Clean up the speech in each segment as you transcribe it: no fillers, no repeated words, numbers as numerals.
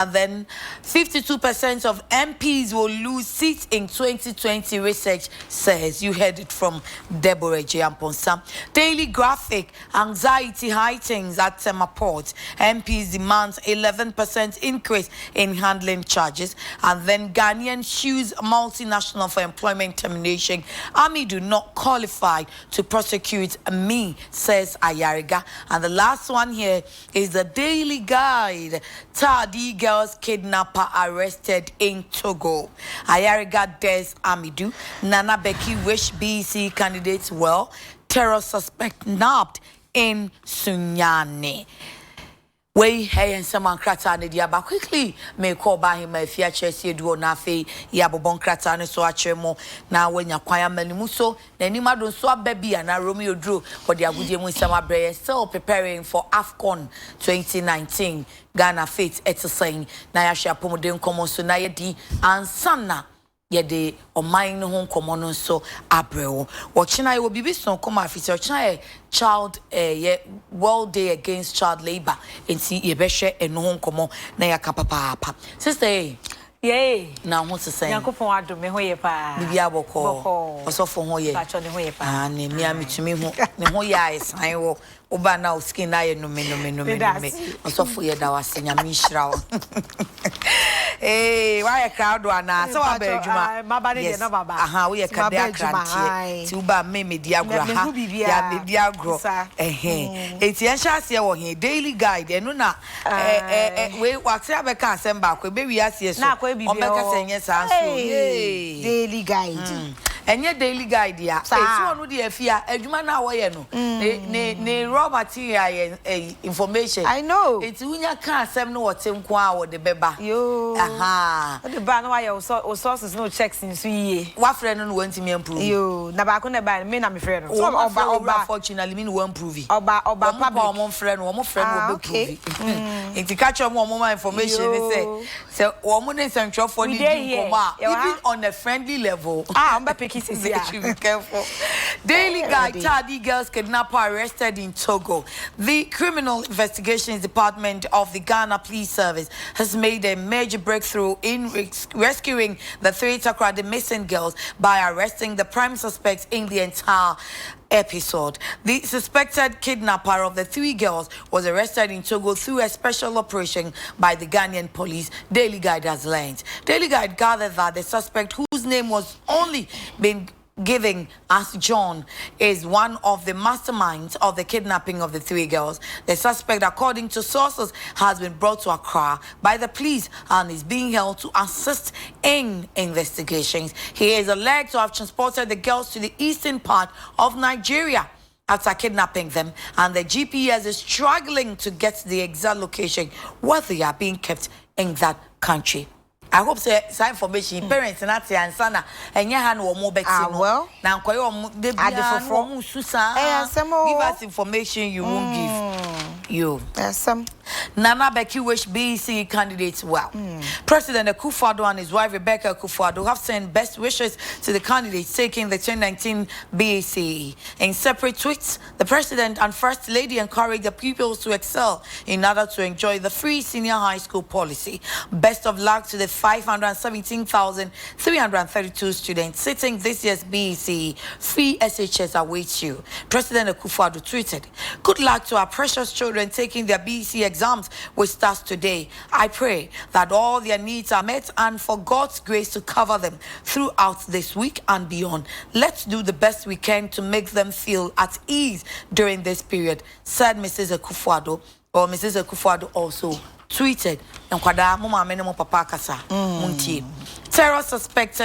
And then 52% of MPs will lose seats in 2020, research says. You heard it from Deborah Jiamponsa. Daily Graphic, anxiety heightens at Temaport. MPs demand 11% increase in handling charges. And then Ghanaian sues multinational for employment termination. Army do not qualify to prosecute me, says Ayariga. And the last one here is the Daily Guide. Tardy girls kidnapper arrested in Togo. Ayariga Des Amidou. Nana Becky wish BC candidates well. Terror suspect nabbed in Sunyani. We hey and someone krata ne dia ba quickly me call by him if ya chesi edu na fe ya bobon krata ne so achemo na wanya kwaya manimu so na nima don so ababia na Romeo Drew for the agudie mu nsama breye still preparing for AFCON 2019 Ghana Faith saying na ya hwe apomode nkomo so na yedi ansana yede oman no ho nkomo no so abrewo wochina ye obibi so nkomo afiti ochina ye child World Day Against Child Labor enti ye behwe eno ho nkomo na yakapapa sister yay na ho se sen Yankopon adome ho ye pa bibia boko osofo ho ye bacho ne ho ye pa ne mi amitumi ho ne ho ya esan wo oba na o skin na ye no me osofo ye da wase nyame hira wo why a crowd ana so abadwuma maba ne na baba we ka dey akrante ti uba me mediagro ha ya mediagro enti en chance ye wo he Daily Guide enu na we wakse abeka asem ba ko be wi ase so o beka senye sa so Daily Guide enye Daily Guide ya eti onu de afia adwuma na wo ye no ne raw material information I know eti unya ka asem no wote nko a wo de beba yo the ban why your sources no checks in so ye wa friend no want me improve yo na ba ko na ba me na me friend so oba fortunately me no want improve oba public mo friend wo be prove enti catch your more information say wo ne central for the even on a friendly level I'm be picky be careful. Daily Guide, tardy girls kidnapper arrested in Togo. The Criminal Investigations Department of the Ghana Police Service has made a major breakthrough in rescuing the three Takoradi missing girls by arresting the prime suspects in the entire episode. The suspected kidnapper of the three girls was arrested in Togo through a special operation by the Ghanaian police, Daily Guide has learned. Daily Guide gathered that the suspect, whose name was only been given as John, is one of the masterminds of the kidnapping of the three girls. The suspect, according to sources, has been brought to Accra by the police and is being held to assist in investigations. He is alleged to have transported the girls to the eastern part of Nigeria after kidnapping them, and the GPS is struggling to get the exact location where they are being kept in that country. I hope say information parents na te ansana enye ha no mo beti no na nkoye o de bia no susa give us information you won't give you Nana Becky wish BC candidates well. President Akufo-Addo and his wife Rebecca Akufo-Addo have sent best wishes to the candidates taking the 2019 BACE. In separate tweets, the president and first lady encouraged the pupils to excel in order to enjoy the free senior high school policy. Best of luck to the 517,332 students sitting this year's BACE. Free SHS awaits you. President Akufo-Addo tweeted, "Good luck to our precious children taking their BACE exams which starts today. I pray that all their needs are met and for God's grace to cover them throughout this week and beyond. Let's do the best we can to make them feel at ease during this period," said Mrs. Akufo-Addo, or Mrs. Akufo-Addo also tweeted. Terror suspects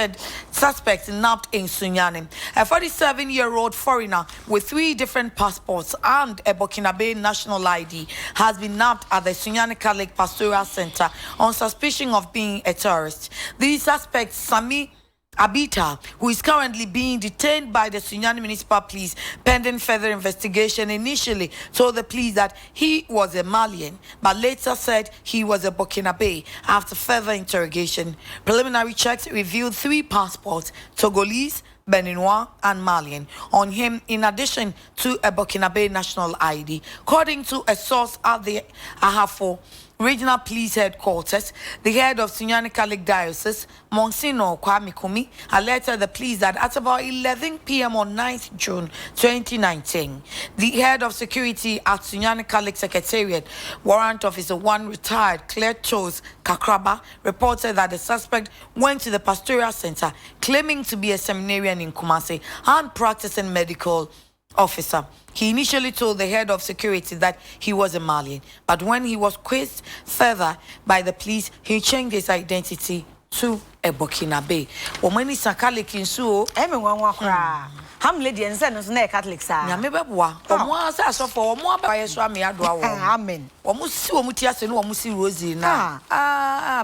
nabbed in Sunyani. A 47-year-old foreigner with 3 different passports and a Burkinabe national ID has been nabbed at the Sunyani Catholic Pastoral Center on suspicion of being a terrorist. The suspect, Sami Abita, who is currently being detained by the Sunyani Municipal Police pending further investigation, initially told the police that he was a Malian, but later said he was a Burkinabe after further interrogation. Preliminary checks revealed 3 passports, Togolese, Beninois and Malian, on him in addition to a Burkinabe national ID. According to a source at the Ahafo Regional Police Headquarters, the head of Sunyani Catholic Diocese, Monsignor Kwame Kumi, alerted the police that at about 11 p.m. on 9th June 2019, the head of security at Sunyani Catholic Secretariat, Warrant Officer 1 retired Claire Chose Kakraba, reported that the suspect went to the pastoral center claiming to be a seminarian in Kumasi and practicing medical officer. He initially told the head of security that he was a Malian, but when he was quizzed further by the police, he changed his identity to a Burkinabe. Omani Sakalik in Suo, Ham lady and son is not Catholic, sir. Yamebwa, or so for more by a swami adwa. Amen. Or Musi Mutias and Musi Rosie now.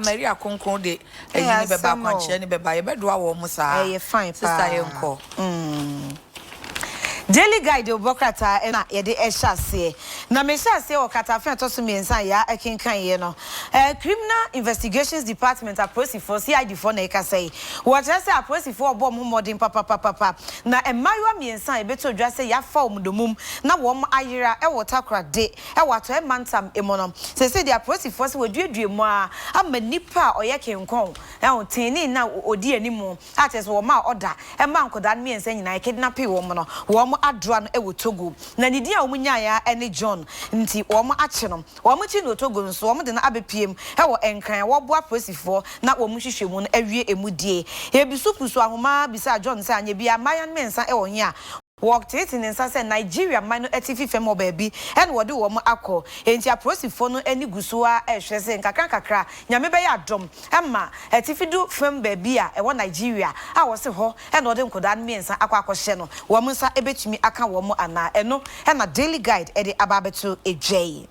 Maria Concorde, and Baba Punch, and Baba Bedwa or Musa. A fine sister. Daily Guide Bokata and Yede Eshase. Na Meshase or Katafen Tosumi and Saya, a king can Criminal Investigations Department are proceed for CID for Neka say. What I say, I proceed for bomb modern papa. Na and my me and Sai better dress a ya form the moon. Na warm Ira, a water day, a water mantam emonum. Say they are proceed for what you dream more. I'm a nipper or yakin con. Now, Tini now, or dear anymore. That is what my order. A man could that mean saying I kidnap a woman. Adran ewo Togo na ne dia omunya ya ene John nti wo mo ache no wo mo chi no Togo nso wo mo de na abepiem ewo enkan wo boa prosifo na wo mo hwehwe mu no awie emudie e bisupusu ahoma bisa John sa anya bia mayan mensa ewo hia walked it in say Nigeria manu etifi femo baby and wode wo mo akọ enti aprosifo no ani gusua ehwese nkakra nyame be ya dom emma etifi du fem baby a ewo Nigeria a wo se ho and wode nkoda mensa akọ no wo mo nsa ebetumi aka wo mo ana eno na Daily Guide e de ababeto ejay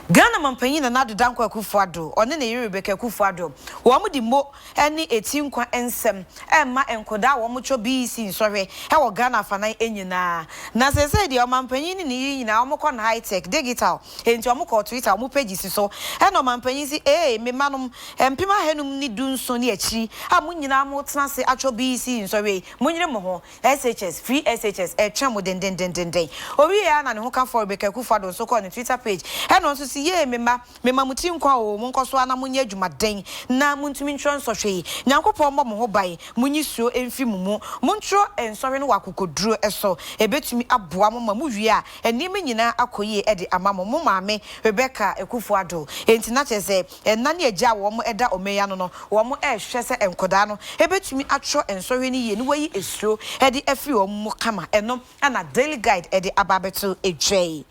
Ghana mampanyi na nadu danko akufuado one na yiri beka akufuado wo mu di mo ene etinkwa ensem emma enkoda wo mu cho BC nsɔhwe e wo Ghana fanan enyina na sese di o mampanyi ni nyina wo kɔ na high tech digital enti wo kɔ Twitter wo page si so e no mampanyi si me manom empima henum ni du nso ni akiri a mu nyina mo tena se acho BC nsɔhwe mu nyire mo ho SHS free SHS e twa mo den owi ya na ne ho ka for beka akufuado so kɔ ne Twitter page e no so ye mema muti nkwa o monkoso ana munye adwumaden na muntumi ntro nsɔhwe nyankopɔ mbɔ mo ho bai munyi suo emfi mumu montro ensɔhwe no wakokoduro eso ebetumi aboa mo ma mu wie a enime nyina akoye e de ama mo maame Rebecca Ekufuado enti na kyese enna ne agya wo mo eda omeya no wo mo ehwɛ sɛ enkoda no ebetumi atro ensɔhwe ni ye ni wayi esuo e de afi wo mo kama eno na Daily Guide e de ababeto ejay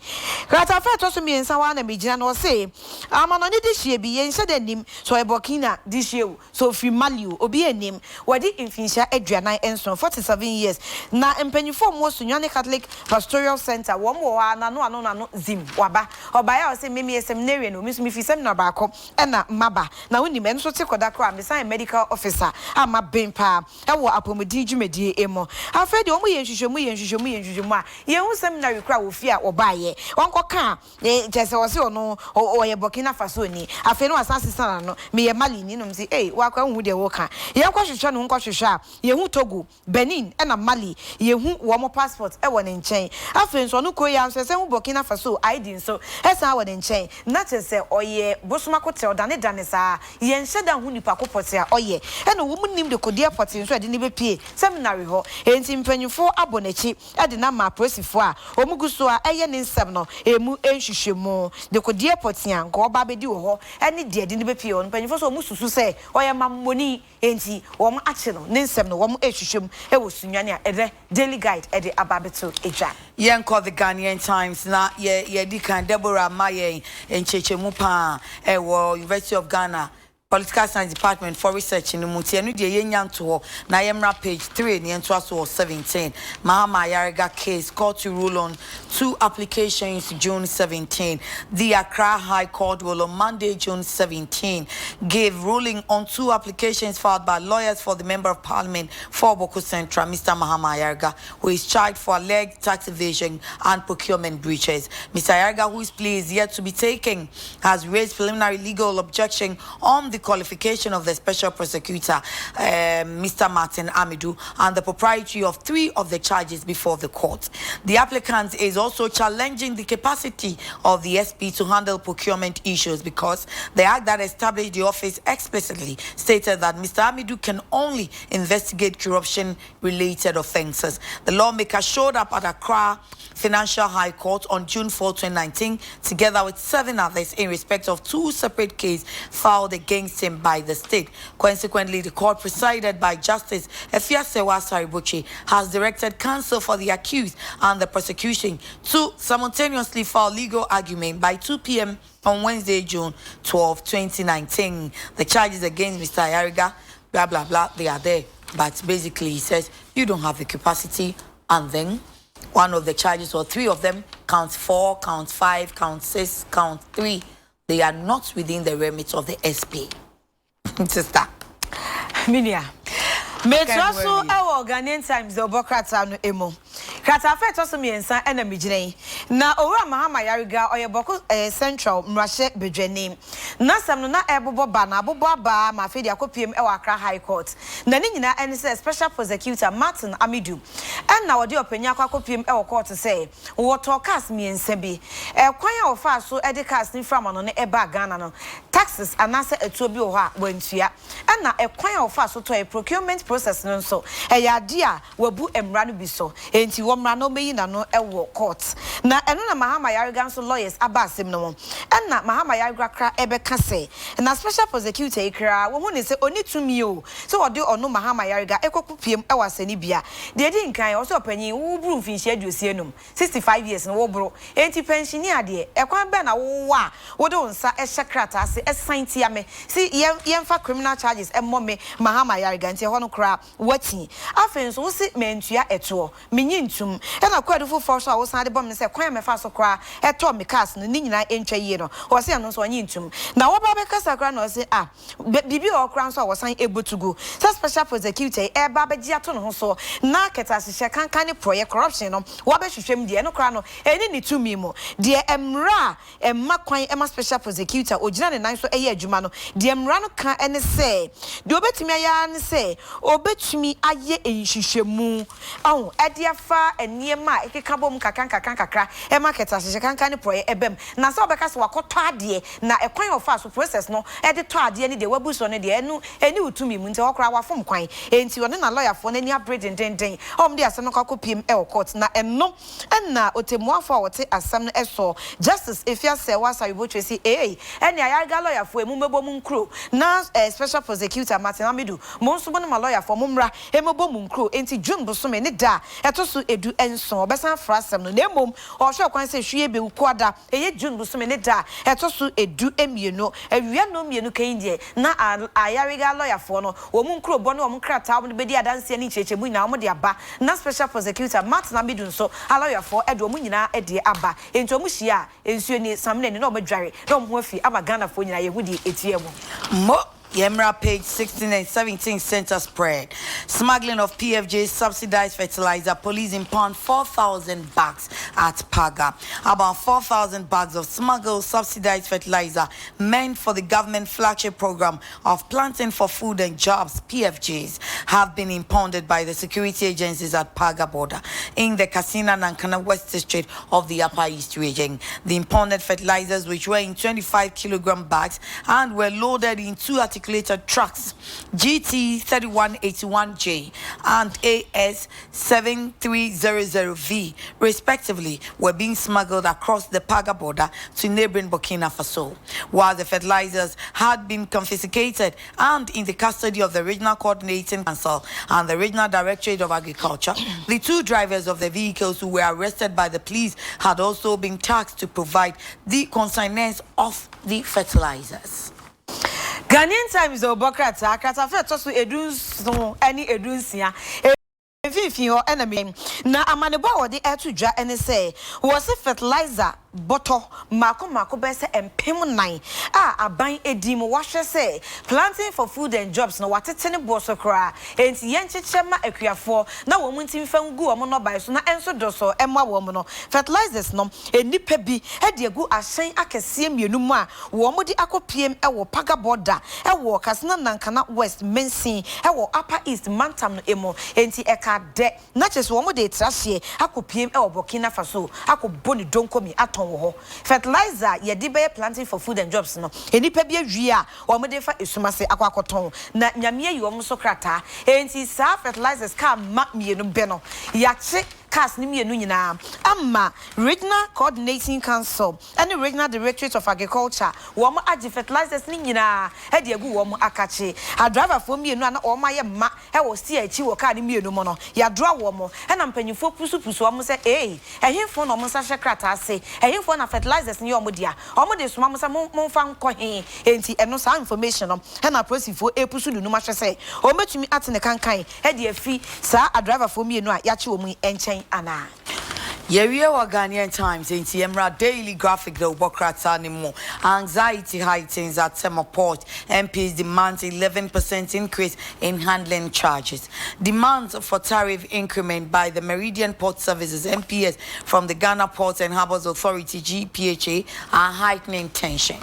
krata fa to so mi ensa wa na megina no say amano ni dihie bi yen hye danim so ebokina dihie so fi maliu obi enim wadi infinsha aduanan enso 47 years na empanyifo mo Sunyani Catholic Pastoral Center wo mo wa na no zim waba obaya o say meme seminary no mi so mi fi seminar ba akọ na maba na wonim enso te koda kra me sign medical officer ama bempa e wo apomodi dwumedie emo afedi o mo yenhwehwemu a ye hu seminary kra wo fi a obaye wonko ka jese wo se ono oye Burkina Faso ni afi no asase sana no me ye Mali ni no msi wakwa hu de wo ka ye kwahwehwe no nkwahwehwe a ye hu Togo Benin na Mali ye hu wo mo passport e wo ne nchen afi nso no ko ya nso se hu Burkina Faso ID nso esa wo ne nchen na tese oye bosumakote odane saa ye nheda hu nipa kopote a oye e no wo mu nim de kodie pote nso de ne bepie seminary ho enti mpanyufo abonachi e de na ma prosifo a omuguso a eye ne nsem no emu enhwehwemu de kodie potia nko oba bedi wo ho ene de de ne bepie on panyifo so mususu se oye mamoni enti wo mo ache no ne nsem no wo mo ehwehwem e wo Sunyani a ede Daily Guide e de ababeto eja yen call the Ghanaian Times na ye di kan Deborah Maye enchechemu pa e wo University of Ghana Political Science Department for Research in Muti enu de yenyanto na yemra page 3 ne ento aso 17 Mahama Yariga case court to rule on 2 applications June 17. The Accra High Court will on Monday June 17 gave ruling on 2 applications filed by lawyers for the Member of Parliament for Boko Central Mr. Mahama Yariga, who is charged for alleged tax evasion and procurement breaches. Mr. Yariga, whose plea is yet to be taken, has raised preliminary legal objection on the the qualification of the special prosecutor, Mr. Martin Amidu, and the propriety of 3 of the charges before the court. The applicant is also challenging the capacity of the SP to handle procurement issues because the act that established the office explicitly stated that Mr. Amidu can only investigate corruption-related offences. The lawmaker showed up at Accra Financial High Court on June 4, 2019, together with 7 others in respect of 2 separate cases filed against him by the state. Consequently, the court presided by Justice Efiasewa Saribochi has directed counsel for the accused and the prosecution to simultaneously file legal argument by 2 p.m. on Wednesday, June 12, 2019. The charges against Mr. Ayariga, blah, blah, blah, they are there. But basically, he says, you don't have the capacity, and then one of the charges, or 3 of them, count 4, count 5, count 6, count 3, they are not within the remit of the SP. Sister. Minia. Metroso ewo Ghanaian Times the Obokrata no emo. Krata fe to so miensa ena migine. Na owura Mahama Yariga oyeboko Central Mrashe Bedwanim. Na sam no na ebobo ba na abobo aba ma fe dia kopiem ewo Accra High Court. Na ni nyina ene se special prosecutor Martin Amidu. Na wodi opanya akwa kopiem ewo court say wo talkers miensa bi. Kwan ya ofa so edicas ni from no ne eba Ghana no. Taxes anase etuo bi wo ha wantua. Na kwan ya ofa so to a procurement process no so eya dia wabu emra no bi so enti wo mra no meyi na no ewo court na eno na Mahama Yariga so lawyers abasem no na Mahama Yariga kra ebeka se na special prosecutor ikra wo hu ne se oni tumi o so wode ono Mahama Yariga ekokupiem ewasani bia de di nkan o so panyin wo bru finhia aduosie num 65 years no wo bro enti pensioner de ekwan be na wo wa wo de onsa ehye krata ase esantia me si yemfa criminal charges emmo me Mahama Yariga enti ho no kra wati afen so wo si mentua eto menyi ntum e na kwadu fo so a wo san de bom ne se kwan mefa so kra eto me cars no ni nyina entwa yie no wo se no so onyi ntum na wo ba be kasa kra no se bibi o kra so a wo san ebotugo so special prosecutor e ba be gia to no so na keta se kankan ne project corruption no wo be hwehwem de no kra no eni ni tumi mo de emra emma kwan emma special prosecutor ogina ne nan so eye adwuma no de emra no kan ene se de obetumi aya ne se obetumi aye enhwehwemu ediafa eniema ekeka bom kakra e market asese kankan ne proye ebem na so obeka so wakoto ade na ekwan ofa so process no e de to ade ne de wabuso ne de eni utumi mu nti okra wafom kwan enti one na lawyer fo na ni abredin den om de asem no kwakopiem e court na enno na otemuafo a wote asem no eso justice Efiasewa Saribochi eni Ayariga lawyer fo emu mebo mu nkro na special prosecutor Martin Amidu mo nso bo na lawyer fo mo mra emebo mu nkro enti June bosome ne da etoso edu enso obesan frasem no nemom o hwe kwan se hwie be ukwada eye June bosome ne da etoso edu emienu awia no mienu kan die na Ayariga lawyer fo no wo mu nkro bo no wo mu krata wo be di adanse ni chechemu na wo de aba na special prosecutor Martin Amidu nso lawyer fo edo mu nyina ede aba enti o mu hia ensuo ni samne ne no medware no mo afi ama Ghana fo nyina ye hudi etiemu mo Yemra page 16 and 17 center spread. Smuggling of PFJ subsidized fertilizer. Police impound 4,000 bags at Paga. About 4,000 bags of smuggled subsidized fertilizer meant for the government flagship program of planting for food and jobs, PFJs, have been impounded by the security agencies at Paga border in the Katsina Nankana West District of the Upper East region. The impounded fertilizers, which were in 25 kilogram bags and were loaded in 2 articulated trucks, GT 3181J and AS 7300V, respectively, were being smuggled across the Paga border to neighboring Burkina Faso. While the fertilizers had been confiscated and in the custody of the Regional Coordinating Council and the Regional Directorate of Agriculture, the 2 drivers of the vehicles who were arrested by the police had also been tasked to provide the consignments of the fertilizers. Ghanaian Times Obokrata krata fe to so edun so ani edunsia efifi ho enemy na amanebo wode etudwa ene say was fertilizer bottle mako bese empem nine aban edim wahwe say planting for food and jobs no watete ne boso kra enti yencheche ma akuafo na wo muntim fam gu omo no bai so na enso doso emma wo mo no fertilizers no enipa bi de gu ahyen akese mienu mu a wo mo di akopiem ewo paga border ewo kasna nankana west mensin ewo upper east mantam no emo enti eka de na chese wo mo de trahye akopiem ewo Burkina Faso akoboni donkomi aton wo ho fertilizer ye di be planting for food and jobs no enipa bi awie a wo mo de fa esumase akwakoton na nyame yi wo mo so krata enti sa fertilizers ka ma mienu be no yache cast ni mienu nyina amma regional coordinating council and the regional directorate of agriculture wo mo agi fertilizers ni nyina e de agu wo mo akache a driver for mienu na wo ma ye ma e wo si achi wo ka ni mienu mo no ya dro wo mo e na mpanyifo pusu wo mo se ehimfo no mo sa hwe krata ase ehimfo na fertilizers ni wo mo dia wo mo de suma mo sa mo fa nko he enti eno sa information no e na prosifo epusu nunu ma hwe se o metumi atene kankan e de afi sa a driver for mienu a ya che wo mu enchen ana Yeria wa Ghanaian Times in Emra Daily Graphic the Ubokrata anymore. Anxiety heightens at Semaport. MPs demand 11% increase in handling charges. Demands for tariff increment by the Meridian Port Services MPS from the Ghana Ports and Harbours Authority GPHA are heightening tension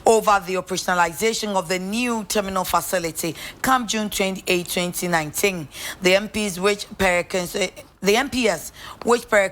over the operationalization of the new terminal facility come June 28, 2019. The MPs which per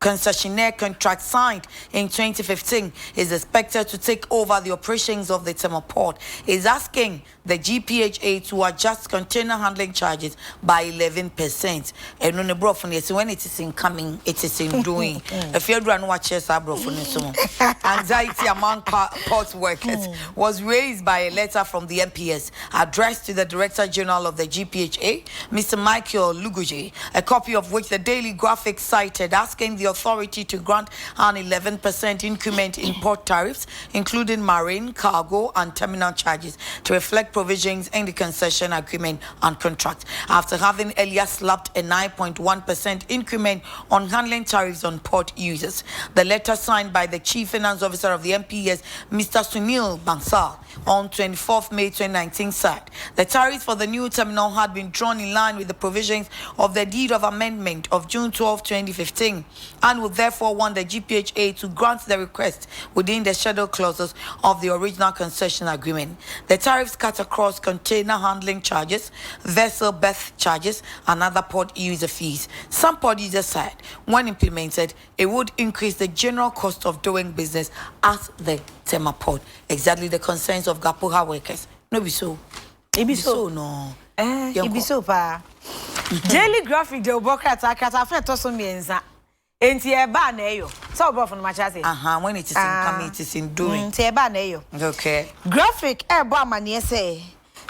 concessionaire contract signed in 2015 is expected to take over the operations of the Tema Port is asking the GPHA to adjust container handling charges by 11%. And on the brofone, when it is incoming, it is in doing. If you don't watch us, anxiety among port workers was raised by a letter from the MPS addressed to the Director General of the GPHA, Mr. Michael Luguji, a copy of which the Daily Graphic cited, asking the authority to grant an 11% increment in port tariffs, including marine, cargo, and terminal charges, to reflect provisions in the concession agreement and contract, after having earlier slapped a 9.1% increment on handling tariffs on port users. The letter signed by the Chief Finance Officer of the MPS, Mr. Sunil Bansal, on 24th May 2019 said the tariffs for the new terminal had been drawn in line with the provisions of the Deed of Amendment of June 12, 2015, and would therefore want the GPHA to grant the request within the schedule clauses of the original concession agreement. The tariffs cut across container handling charges, vessel berth charges, and other port user fees. Some port users said when implemented, it would increase the general cost of doing business at the Tema Port. Exactly the concerns of Gapuha workers. No be so. It be so no. It be so pa. Daily Graphic de Obokrata kata fe to so mienza. Enti e ba na eyo. So bro for no match say. When it is incoming, it is in doing. Enti e ba na eyo. Okay. Graphic e bo amane say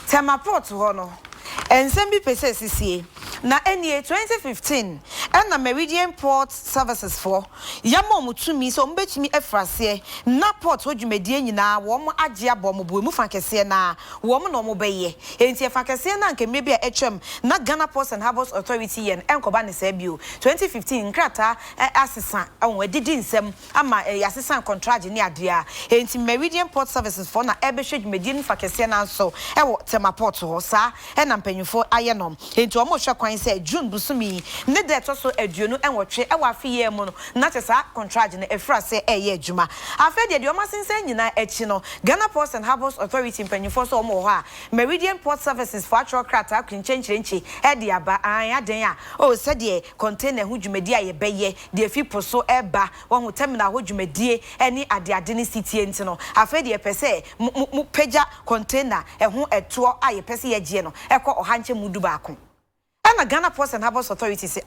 Tema Port ho no. Ensem bi pese sisie. Na NA 2015 and na Meridian Port Services for yamo mutumi so mbetumi efrase na port hodwumedie nyina wo mo age abom bo mu fakese na wo mo no mo beye enti fakese na nke mebi a etwem na Ghana Ports and Harbours Authority yen enkoba ne sabio 2015 nkrata asesa awon didi nsem ama asesa contract ni adea enti Meridian Port Services for na ebehwedwumedie fakese na so ewo Tema Port ho sa na mpanyufo ayenom enti wo mo hwekwan say June busumi ne de to so aduonu enwotwe e wa afiye mu no na tesa contract ne efra say eye adwuma afa de o masensen nyina echi no Ghana Ports and Harbours Authority mpanyufo so mo ho a Meridian Port Services for actual krata kwinchenchirenchi e de aba an aden a o se de container ho dwumadi aye beye de afipo so eba wo ho terminal ho dwumadi eni ade ne city enti no afa de pese mu pagya container e ho eto aye pese ye gie no ekọ ohanche mudu baako. And Ghana Ports and Harbours Authority say,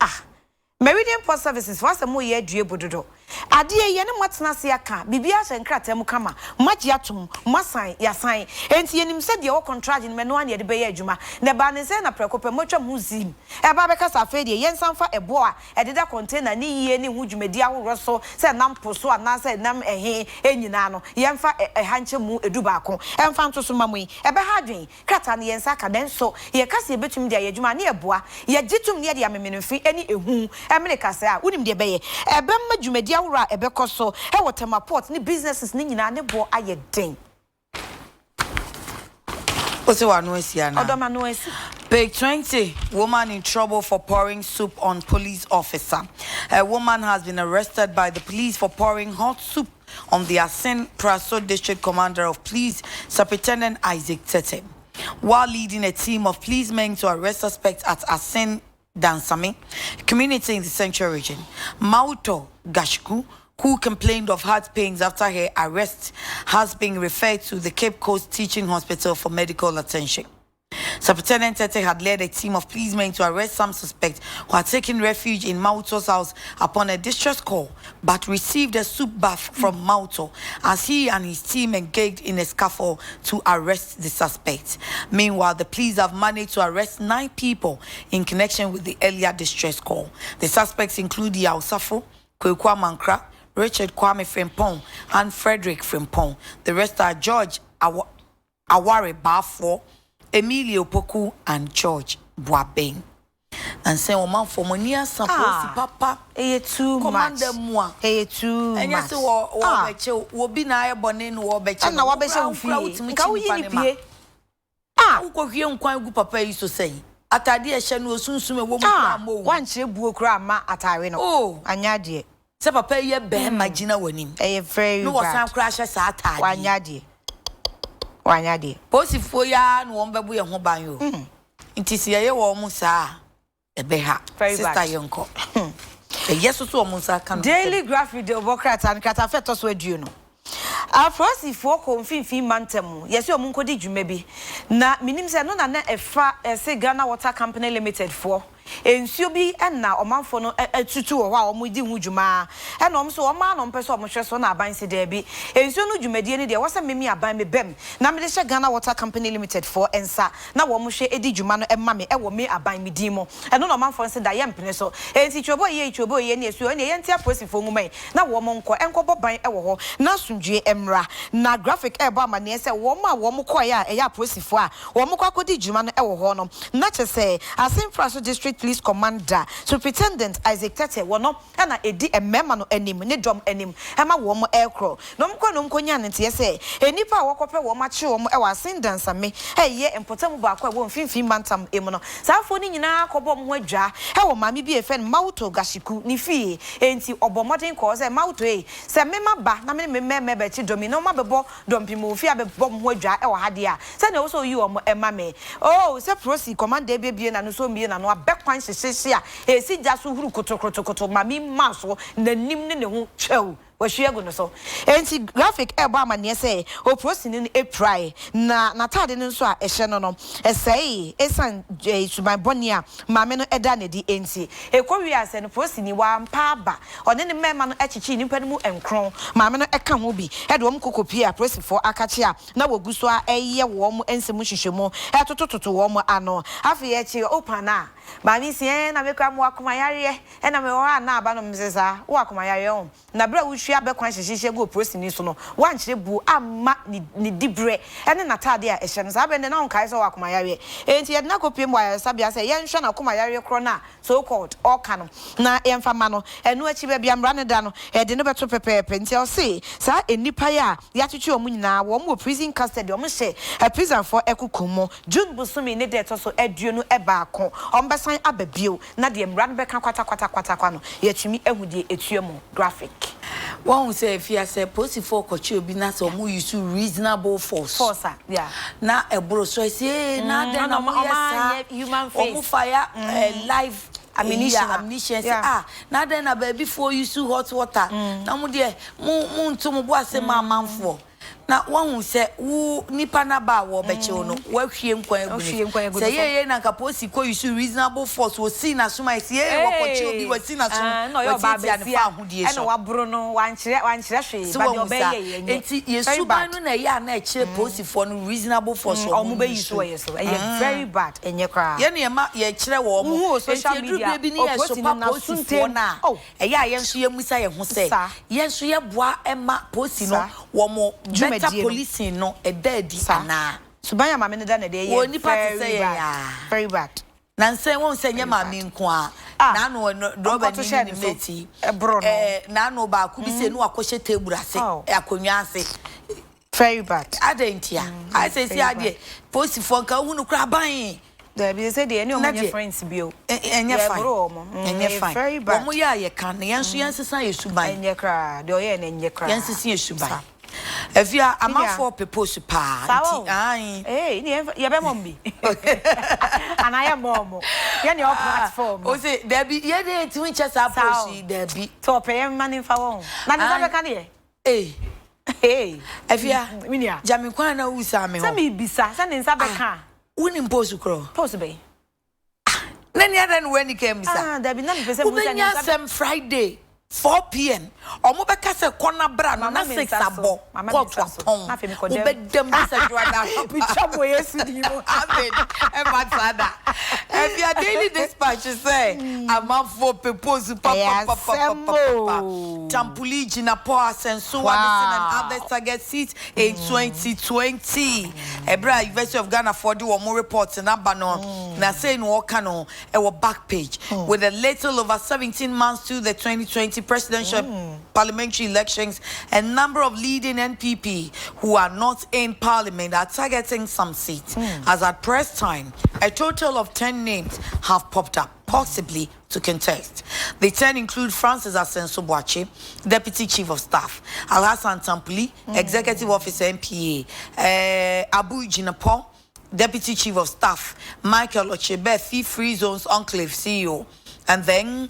Meridian Port Services for some year due bododo. Adie ye ne matena se aka bibia hye nkrata mu kama magye atom masan ya san enti yenim se de wo contract ne no an ye de be ye adwuma ne ba ne se na prekope motwa muzim e ba be kasa fe de ye nsanfa ebo a e de da container ni yie ne hu dwumadi ahoro so se nam poso ana se nam enyina no ye mfa hanche mu eduba ko e mfa nto so mamu e be ha dwen krata ne ye nsa ka den so ye kasa ye betum de ye adwuma ne eboa ye gitum ne de amemenu fi eni ehu America say unim de beye ebe ma dwumadi awura ebe koso e wotema port ni businesses ni nyina ne bo aye den Page 20, woman in trouble for pouring soup on police officer. A woman has been arrested by the police for pouring hot soup on the Asin Praso District Commander of Police, Superintendent Isaac Tete. While leading a team of policemen to arrest suspects at Asin Dansami, a community in the Central Region, Mauto Gashku, who complained of heart pains after her arrest, has been referred to the Cape Coast Teaching Hospital for medical attention. Superintendent Tete had led a team of policemen to arrest some suspects who had taken refuge in Mauto's house upon a distress call, but received a soup bath from Mauto as he and his team engaged in a scuffle to arrest the suspects. Meanwhile, the police have managed to arrest 9 people in connection with the earlier distress call. The suspects include Yao Safo, Kwekwa Mankra, Richard Kwame Frimpong, and Frederick Frimpong. The rest are George Aware Bafo, Emilio Poku, and George Boabeng. And say, "O man for money, suppose papa, too much. Moi, too much. And yes, wo be na ebone no wo beche. Na wo beche ufi. Nka wo yini pie. Wo hwie nkwan gu papa yi so say. Atade e hye no osunsume wo mu kra mo. Wan kire buo kra ma atare no. Oh, anya de. Se papa ye be magina wanim. Very no bad. No wasan kra hye sa atade. Wanya de. Posifo ya no wo bebu ye ho ban yo. Ntisi ye wo mu sa ebeha. Sister Yonko. Yes, so musa kan. Daily graphic de obokrata and kata feto so aduo no. Afrosi fo ko mfimfin mantemu. Yes, o munko di dwuma bi. Na minim se no na na efa se Ghana Water Company Limited for. Ensuo bi na omanfo no etutu wo a omudi hu dwuma e na omso oma no mpese omhwe so na aban se da bi ensuo no dwumadie ne de wasa memi aban me bem na me de hye Ghana Water Company Limited for ensa na wo mhwe edi dwuma no emma me e wo me aban me din mo e no omanfo se da ye mpene so enti chobo ye ne esuo ne ye ntia prosifo ngumai na wo mo enkobo ban e wo ho na sundue emra na graphic e ba ma ne se wo ma wo mo koye a e ya prosifo a wo mo kwakodi dwuma no e wo ho no na chese Asin Praso District Police Commander Superintendent Isaac Tete wono na edi emema no anim ne dom anim ema wo mo aircraft no mko nya nte yese enipa wokope wo ma che wo mo e wa Asin Dansame ye empotamu ba kwa wo mfimfin mantam emu no saafo ni nyina kobo mo adwa e wo mame bi efen Mauto Gashiku ni fi enti obomoden ko se Mauto se mema ba na me be chi domi no ma bebo dompimo fi abebo mo adwa e wo hade a se na wo so yi wo mo ema me oh se prosi commander bebie na no so mbie na no abekwan sisia esi jaso huru kotokotokoto mami maso nanim ne ho twɛw wahwiago no so enti graphic e ba amane se o prosini ne eprai na natade ne nso a ehye no no esei esan suban bonia mame no eda ne di enti ekowi ase no prosini wa mpa aba one ne mema no echichi nipa no mu enkron mame no eka ho bi e de wo mkokopi a prosifo akache a na woguso a eye wo mo ensemu hwehwemu etotototo wo mo ano afi ye chi opana mami sie na mekwa mo akomayare e na me wo na aba no msesa wo akomayare on na bra wo hwia be kwan hyehyehye go prosini so no wan kyere bu amma ni dibre ene natade a ehye no sa be ne na onkai so wakomayare enti ye na kopiem wa sabia se ye nhwe na akomayare kro na so called okano na emfama no enu achi be bia mra ne da no e de ne beto pepepe enti o se sa enipa ya ya twetwe o munyina wo mo prison custody o mo hye a prison for ekukumo June busumi ne de to so aduonu e baako o san ababio na de mra no be ka kwata no ye twimi ehudie etuemu graphic one say if you say posifo kochi obi na so mu use reasonable force yeah na ebro so say na den na mo human face omu fire live ammunition say na den na baby for use hot water na mu de mu ntum bo ase ma manfo na one say wo nipa na ba wo beche no wa hwie nkwan agu say ye na kaposi ko use reasonable force wo si na suma say wo kochi obi wo si na suma no yo ba be si e no wa bro no wan kire hwe ba de obeye enti yesu ban no na ya na kire posifo no reasonable force o mu be use wo yeso very bad enye kra ye na ma ye kire wo mo social media bi ni ye so pa posifo na e ya ye nso ye musa ye ho say ye nso ye boa ema posi no wo mo better policing no e daddy ana subanya mame ne da na de ye very bad very bad na nse won se nya mame nko a na no roba ni meti na no ba ku bi se no akɔhye table ase akonwa ase very bad adentia I say see ade post for nka hu no kra ban there be say dey any of my friends bio enye fine very bad omo ya ye kan ye nso yensesa yesuban enye kra de oye na enye kra yensesa yesuban Evia amafo propose pa nti ai ni ye be mom bi anaya mom ye ni op platform o say there be ye dey ti win chesa post there be top ye man fa won na ni sabe kan ye Evia minia jami kwan na usa me ho sa mi bisa sa ni sabe kan woni post kro post be na ni ada no wani kem bisa there be na me pese mu sa ni sabe Friday 4 p.m. Omo be ka se kona bra no na 6 abo court upon be dem bisa juada bi chabo yesu di mo amen e matada if your daily dispatch say amafo propose papa tampuli jina po asenso wadison and others target seats in 2020 ebra University of Ghana for the one report na bano na say no ka no e wo back page with a little over 17 months to the 2020 presidential parliamentary elections, a number of leading NPP who are not in parliament are targeting some seats. As at press time, a total of 10 names have popped up, possibly to contest. The 10 include Francis Asenso-Boakye, Deputy Chief of Staff, Alhassan Tampuli, Executive Officer MPA, Abu Jinapo, Deputy Chief of Staff, Michael Ochebe, Free Zones Enclave CEO, and then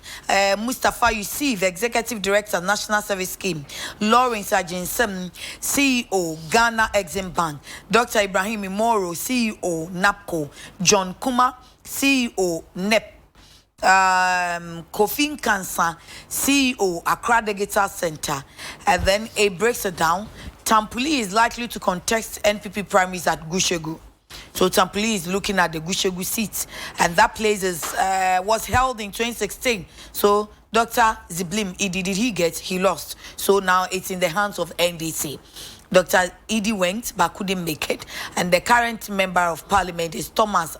Mustafa Yusuf, Executive Director, National Service Scheme, Lawrence Ajinsem, CEO, Ghana Exim Bank, Dr. Ibrahim Imoro, CEO, NAPCO, John Kuma, CEO, NEP, Kofi Kansa, CEO, Accra Digital Center, and then it breaks it down. Tampuli is likely to contest NPP primaries at Gushegu. So Tampuli is looking at the Gushegu seat, and that place was held in 2016. So Dr. Ziblim, did he get? He lost. So now it's in the hands of NDC. Dr. Idi went but couldn't make it, and the current member of parliament is Thomas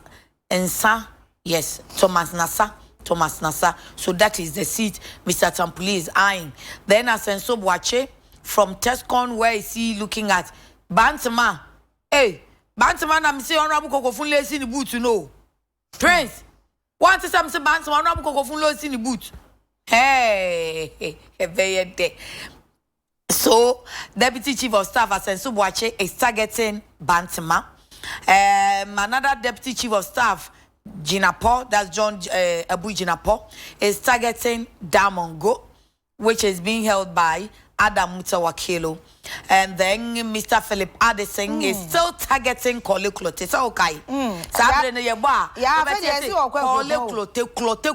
Nsa. Yes, Thomas Nasa. So that is the seat Mr. Tampuli is eyeing. Then Asenso-Boakye from Tescon, where is he looking at? Bantama. Hey. Bantman, I'm saying honorable Kokofun lays in the boot to know. Prince, want to some Bantman, honorable Kokofun lays in the boot. Hey, very day. So, Deputy Chief of Staff Asenso-Boakye is targeting Bantama. Another Deputy Chief of Staff, Jinapo, that's John Abu Jinapo, is targeting Damongo, which is being held by Adam Mutawakilo. And then Mr. Philip Addison is still targeting Kole Klote. So okay. Sabre ye ba.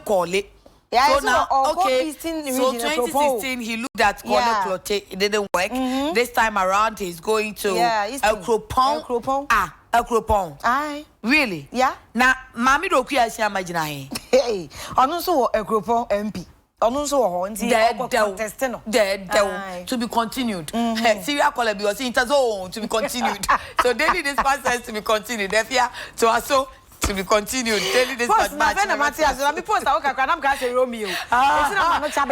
Kole. So now, okay. So 2016 he looked at Kole Klote. It didn't work. This time around he's going to El Cropon. El Cropon. Aye. Really? Yeah. Now, Mami Doku ya si imagine he. Hey, also El Cropon MP. To be continued. Syria call be was to be continued. So daily dispatch says to be continued. Therefore, to also to be continued. Daily dispatch. My friend Matthias, let me post our I'm going to Romeo. It's not my chabe.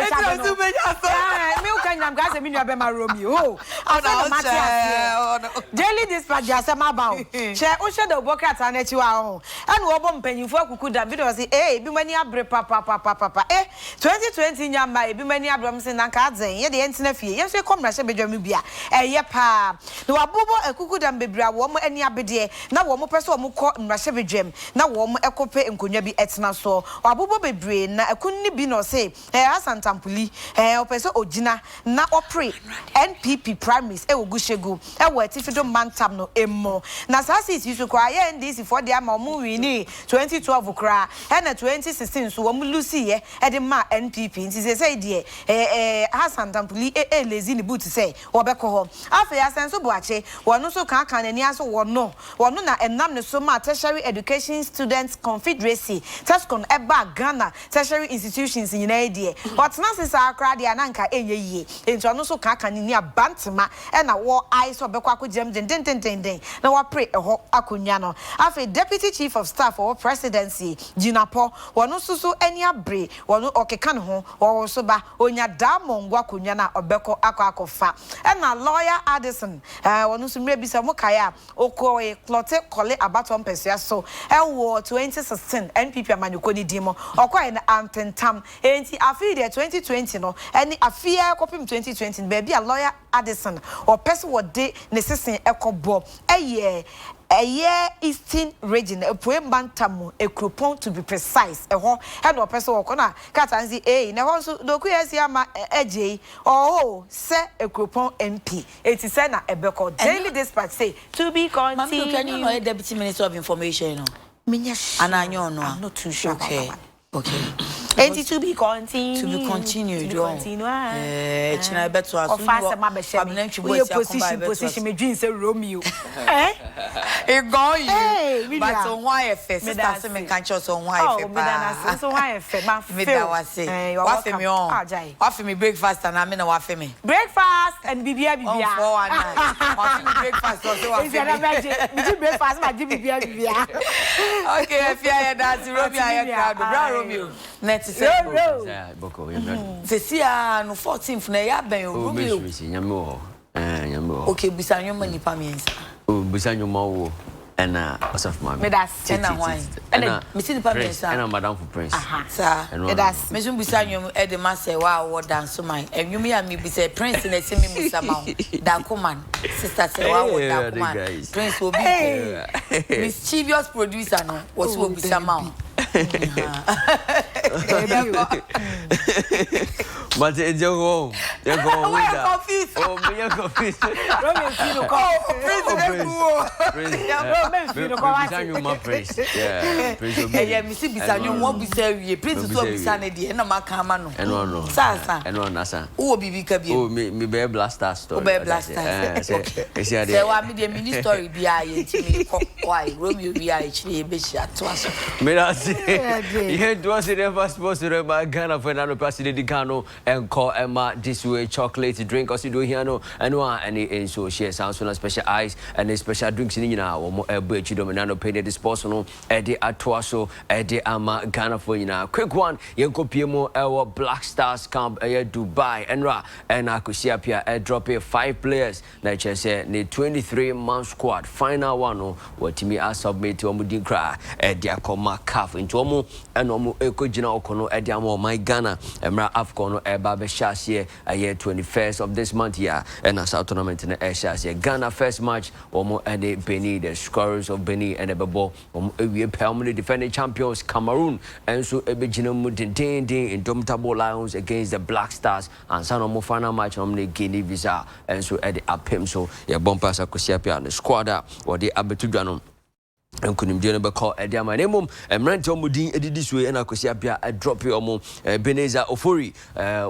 Me can I'm going to mean you be my Romeo. Matthias. Daily dispatch just my bow. Share Osha the work at an etu and Wobom penny for Kukuda video say, eh, be many abre papa. 2020 nyamba be many abramsin and cards and yet the internet fee. Yes, you come Russia be Jamibia. Eh, yepa. No abubo a Kukuda be bra woman any abede. Now one more person who caught in Russia be gem. Na wom ekope nkonya bi etna so abubo bebre na ekunni bi no say Hassan Tampuli opese ogina na opre NPP primaries e ogushegu e wo atifido mantam no emmo na sasi isu kwa ye NDC for the ama omu wini 2012 kra na 2016 so omu lucy ye e de ma NPP nti say de Hassan Tampuli lazy ni boot say obekọ ho afa Asenso-Boakye wono so kan nani aso wono na enam ne so ma tertiary education Education Students Confederacy Tashkon Eba Ghana tertiary institutions in United. But Nancy Sakra the Ananka Eye into Anoso Kaka near Bantama and a war eyes of Bekwaku Jem den. Now I pray a ho akunyano. Afe Deputy Chief of Staff or Presidency Jinapo Wanususu Enya Bre Wanu Okekanho or Soba Onya Damon Wakunyana or Beko Akwakofa and a lawyer Addison Wanusu maybe some Mokaya Okoe Clotte Kole Abaton Pesia so War 2016 NPP Manukoni Demo or quite an antentam ain't Afide 2020 no any Afia copy 2020 baby a lawyer Addison or person what day necessary echo bob a year Eastern region, a poem bantam, a coupon to be precise, a home and a person or corner, Catanzi A, now also Loquiasiama AJ, oh, say a coupon MP. It is a Ebeko daily dispatch say to be continued. Can you know a deputy minister of information? And I know, I'm not too sure. Okay. And to be continued. To be continued. I bet to us. Of position, me dreams a Romeo. It going. But on why first? That's me can't just on why. So why What for me on? What for me breakfast and I'm in a what for me. Breakfast and BBA. What for breakfast also? Breakfast, my BBA. Okay, if you are that's Romeo. Romeo. Let's say Boko. Cecia no 14th na ya ben Romeo. Okay, bisanyo mani pa miensa. Bisanyo mawo na osaf ma. Me das na wine. Na me see the pa miensa. Na madam for prince. Sir. Me das. Me so bisanyo e de ma say wa wo dance man. Enwumi ya me bi say prince na say me musama. Da koman. Sister say wa wo da koman. Prince will be mischievous producer no. Was wo bisama. But it's your home. You're going with that. Confused. Oh, you're confused. Prince. Yeah, Prince. Yeah, Missy Bisanyo won't be serious. Prince will be sanity and a macamano. And no, Sasa. And no, Nasa. Who will be Kabi? Oh, me bear blaster story. Bear blaster. There were media mini story behind why Romeo be actually a bitch at once. It was the first supposed to remember Ghana for another president Dicano and call Emma this way chocolate drink as you do here no and one any so share sounds on special ice and a special drinks in now or more birch dominano painted disposal Eddie Atuaso Eddie Ama Ghana for you now quick one you go PMO our Black Stars camp Dubai and I could see up here drop 5 players like I said the 23-man squad final one what to me I submit to Mudikra Eddie Akoma calf into Omo and Omo Ekojina Okono Ediamo my Ghana Emra Afcono Eba Beshasie a year 21st of this month here and a South tournament in the Eshasie Ghana first match Omo and the Benin the scorers of Benin and Ebebo Omo permanent defending champions Cameroon and so Ebejina Mudin in Domtabo Lions against the Black Stars and San Omo final match on the Guinea Visa and so at the Apim so ya Bompasa Kosiapia and the squad or the Abetudano. And couldn't be able to call Edia my name, and Ranto Mudin edit this way, and I could see a drop your mom, Beneza Ofori,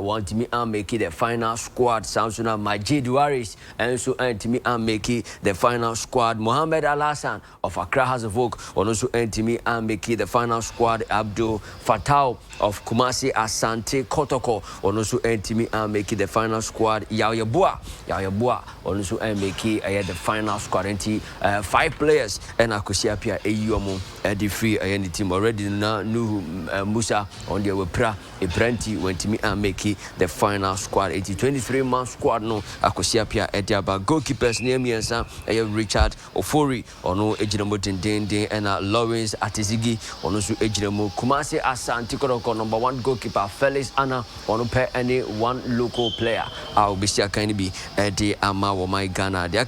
want me and make it the final squad, Samsuna, my J. Duaris, and so to me and make it the final squad, Mohammed Al-Hassan of Accra House of Oak, or also to me and make it the final squad, Abdul Fatau of Kumasi Asante Kotoko, or also to me and make it the final squad, Yayabua, or also make it the final squad, and 5 players, and I could see appear a yomo the free any team already now new Musa on the Wepra a plenty when to me and make it the final squad 23-man squad no akosi appear at the goalkeepers near me and Sam Richard Ofori or no Ejinamotin Dende and Lawrence Atizigi or no Ejinamo Kumasi Asante Kotoko number 1 goalkeeper Felix Anna or no any one local player I'll be sure can be at the Ama my Ghana they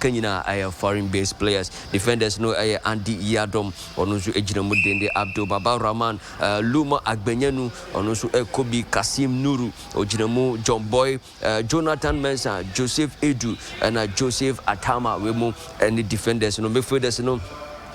are foreign based players defenders no Andy Yadom onusu ejinamu dende Abdul Baba Rahman Luma Agbenyanu onusu Ekobi Kasim Nuru ojinamu John Boy Jonathan Mensah Joseph Edu and Joseph Atama wemu and the defenders no midfielders no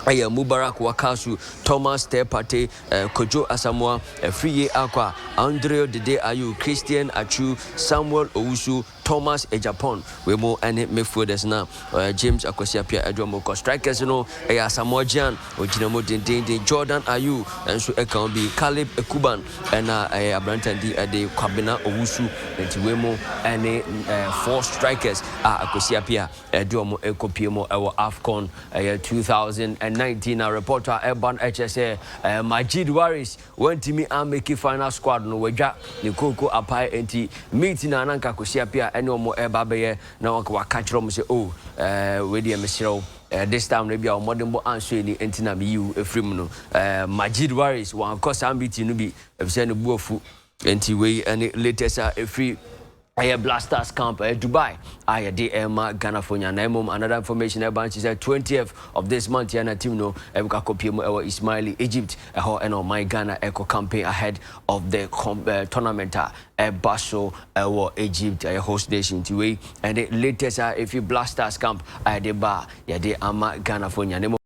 Mubarak Wakasu, Thomas Tepate, Kojo Asamoah, Friye Aqua, Andrea Dede Ayu, Christian Achu, Samuel Owusu, Thomas Ejapon we mo any midfielders now James Akwasiapia Edwomoko strikers no Samoa Gyan Ojinamo Dindin Jordan Ayew and so can be Caleb Ekuban and Abrantandi de Kwabena Owusu and we mo any 4 strikers Akwasiapia Edwomo Ekopiemo our AFCON 2019 reporter Urban HSA Majid Waris went to me and make final squad no waja ni koko apai enti meeting ananka Akwasiapia ene omo babaye na waka kyerɛ mo say oh we dey mesrɛw this time maybe our modern bo answer ni enti na me you efrim no Majid Waris wan cause ambiti no bi efse no buafu enti we any latest free Blasters camp Dubai. De Ghana for another information about is 20th of this month. Yana team no Ebukakopimo Ismaili Egypt and my Ghana eco campaign ahead of the tournament Basel Egypt host nation to and the latest if you Blasters camp de Ghana for